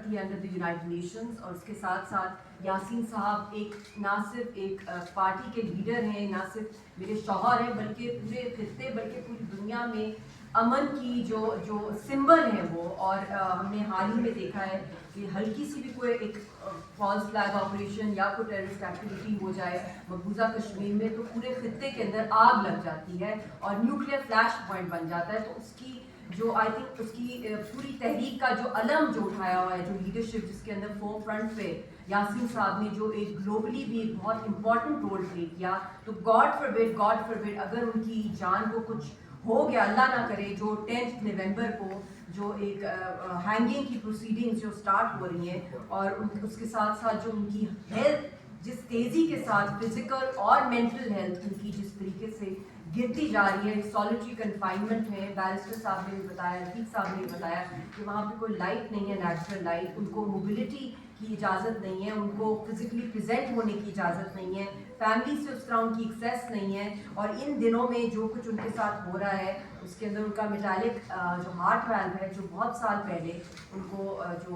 کرتی ہے under the United nations. اور اس کے ساتھ ساتھ یاسین صاحب ایک نہ صرف ایک پارٹی کے لیڈر ہیں, نہ صرف میرے شوہر ہیں, بلکہ پورے خطے بلکہ پوری دنیا میں امن کی جو سمبل ہے وہ. اور ہم نے حال ہی میں دیکھا ہے کہ ہلکی سی بھی کوئی ایک فالس فلیگ آپریشن یا کوئی ٹیررسٹ ایکٹیویٹی ہو جائے مقبوضہ کشمیر میں تو پورے خطے کے اندر آگ لگ جاتی ہے اور نیوکلیئر فلیش پوائنٹ بن جاتا ہے. تو اس کی جو آئی تھنک اس کی پوری تحریک کا جو علم جو اٹھایا ہوا ہے, جو لیڈرشپ جس کے اندر فور فرنٹ پہ یاسین صاحب نے جو ایک گلوبلی بھی ایک بہت امپورٹنٹ رول پلے کیا, تو گاڈ فوربڈ اگر ان کی جان کو کچھ ہو گیا, اللہ نہ کرے, جو 10 نومبر کو جو ایک ہینگنگ کی پروسیڈنگز جو سٹارٹ ہو رہی ہیں, اور اس کے ساتھ ساتھ جو ان کی ہیلتھ جس تیزی کے ساتھ فزیکل اور مینٹل ہیلتھ ان کی جس طریقے سے گرتی جا رہی ہے, سالٹری کنفائنمنٹ میں. بیرسٹر صاحب نے بھی بتایا, رفیق صاحب نے بھی بتایا کہ وہاں پہ کوئی لائٹ نہیں ہے, نیچرل لائٹ, ان کو موبلٹی کی اجازت نہیں ہے, ان کو فزیکلی پریزنٹ ہونے کی اجازت نہیں ہے, فیملی سے اس طرح ان کی ایکسیس نہیں ہے. اور ان دنوں میں جو کچھ ان کے ساتھ ہو رہا ہے اس کے اندر ان کا میٹالک جو ہارٹ ویلو ہے, جو بہت سال پہلے ان کو جو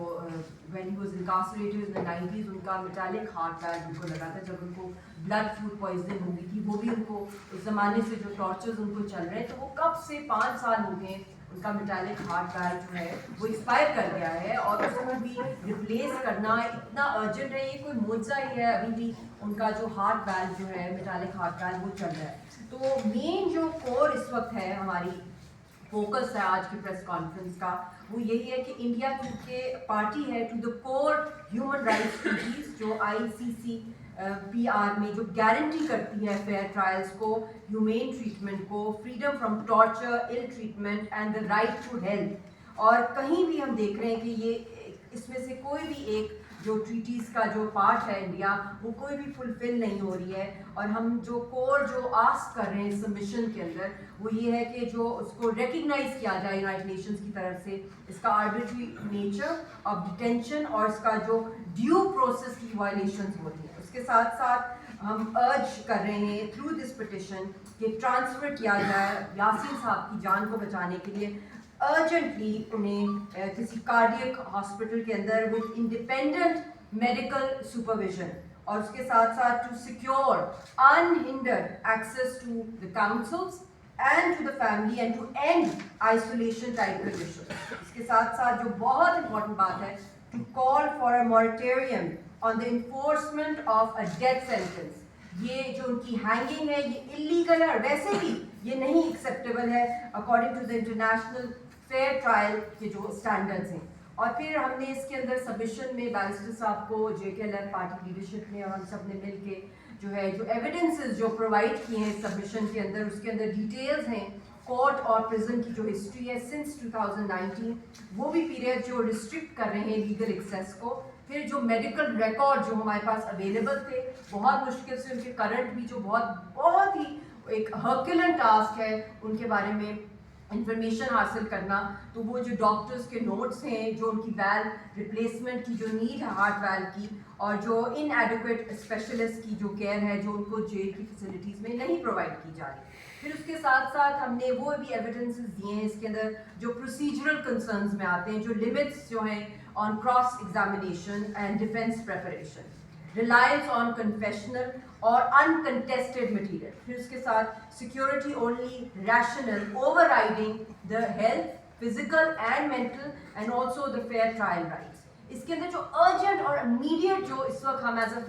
when he was incarcerated in the 90s ان کا میٹالک ہارٹ ویلو ان کو لگا تھا, جب ان کو بلڈ فلو پوائزننگ ہو گئی تھی. وہ بھی ان کو اس زمانے سے جو ٹارچرز ان کو چل رہے ہیں, تو وہ کب سے 5 سال ہو گئے ان کا میٹالک ہارٹ ویلو جو ہے وہ ایکسپائر کر گیا ہے, اور اس کو بھی ریپلیس کرنا اتنا ارجنٹ ہے. یہ کوئی معجزہ ہی ہے, ابھی بھی ان کا جو ہارٹ ویلو جو ہے میٹالک ہارٹ ویلو وہ چل رہا ہے. تو مین جو کور اس وقت ہے ہماری فوکس ہے آج کی پریس کانفرنس کا, وہ یہی ہے کہ انڈیا کیونکہ پارٹی ہے to the core human rights treaties, جو ICCPR میں جو گارنٹی کرتی ہے فیئر ٹرائلز کو, ہیومین ٹریٹمنٹ کو, freedom from torture, ill treatment and the right to health. اور کہیں بھی ہم دیکھ رہے ہیں کہ یہ اس میں سے کوئی بھی ایک جو ٹریٹیز کا جو پارٹ ہے انڈیا, وہ کوئی بھی فلفل نہیں ہو رہی ہے. اور ہم جو کور جو آسک کر رہے ہیں سبمیشن کے اندر, وہ یہ ہے کہ جو اس کو ریکگنائز کیا جائے یونائٹڈ نیشنز کی طرف سے, اس کا آربیٹری نیچر آف ڈیٹینشن اور اس کا جو ڈیو پروسیس کی وائلیشنز ہوتی ہیں. اس کے ساتھ ساتھ ہم ارج کر رہے ہیں تھرو دس پٹیشن کہ ٹرانسفر کیا جائے یاسین صاحب کی جان کو بچانے کے لیے ارجنٹلی انہیں کسی کارڈیک ہاسپٹل کے اندر وتھ انڈیپینڈنٹ میڈیکل سپرویژن, اور اس کے ساتھ ساتھ to secure unhindered access to the councils and to the family and to end isolation type conditions. اس کے ساتھ ساتھ جو بہت امپورٹنٹ بات ہے, to call for a moratorium on the enforcement of a death sentence. یہ جو ان کی ہینگنگ ہے یہ انلیگل ہے, اور ویسے بھی یہ نہیں ایکسیپٹیبل ہے according to the international fair trial کے جو اسٹینڈرڈز ہیں. اور پھر ہم نے اس کے اندر سبمیشن میں بیرسٹر صاحب کو, JKLF پارٹی لیڈرشپ نے اور ہم سب نے مل کے جو ہے جو ایویڈنسز جو پرووائڈ کیے ہیں سبمیشن کے اندر, اس کے اندر ڈیٹیلز ہیں کورٹ اور پرزن کی جو ہسٹری ہے سنس 2019, وہ بھی پیریڈ جو ریسٹرکٹ کر رہے ہیں لیگل ایکسیس کو. پھر جو میڈیکل ریکارڈ جو ہمارے پاس اویلیبل تھے, بہت مشکل سے ان کے کرنٹ بھی جو بہت ہی ایک ہرکولن ٹاسک ہے ان کے بارے میں انفارمیشن حاصل کرنا. تو وہ جو ڈاکٹرز کے نوٹس ہیں, جو ان کی ویل ریپلیسمنٹ کی جو نیڈ ہے ہارٹ ویل کی, اور جو ان ایڈیکویٹ اسپیشلسٹ کی جو کیئر ہے جو ان کو جیل کی فیسلٹیز میں نہیں پرووائڈ کی جا رہی. پھر اس کے ساتھ ساتھ ہم نے وہ بھی ایویڈنسز دیے ہیں اس کے اندر جو پروسیجرل کنسرنز میں آتے ہیں, جو لمٹس جو ہیں on cross examination and defence preparation, reliance on confessional or uncontested material. پھر اس کے ساتھ security only rational overriding the health, physical and mental and also the fair trial rights. اس کے اندر جو urgent اور immediate جو اس وقت ہم ایز اے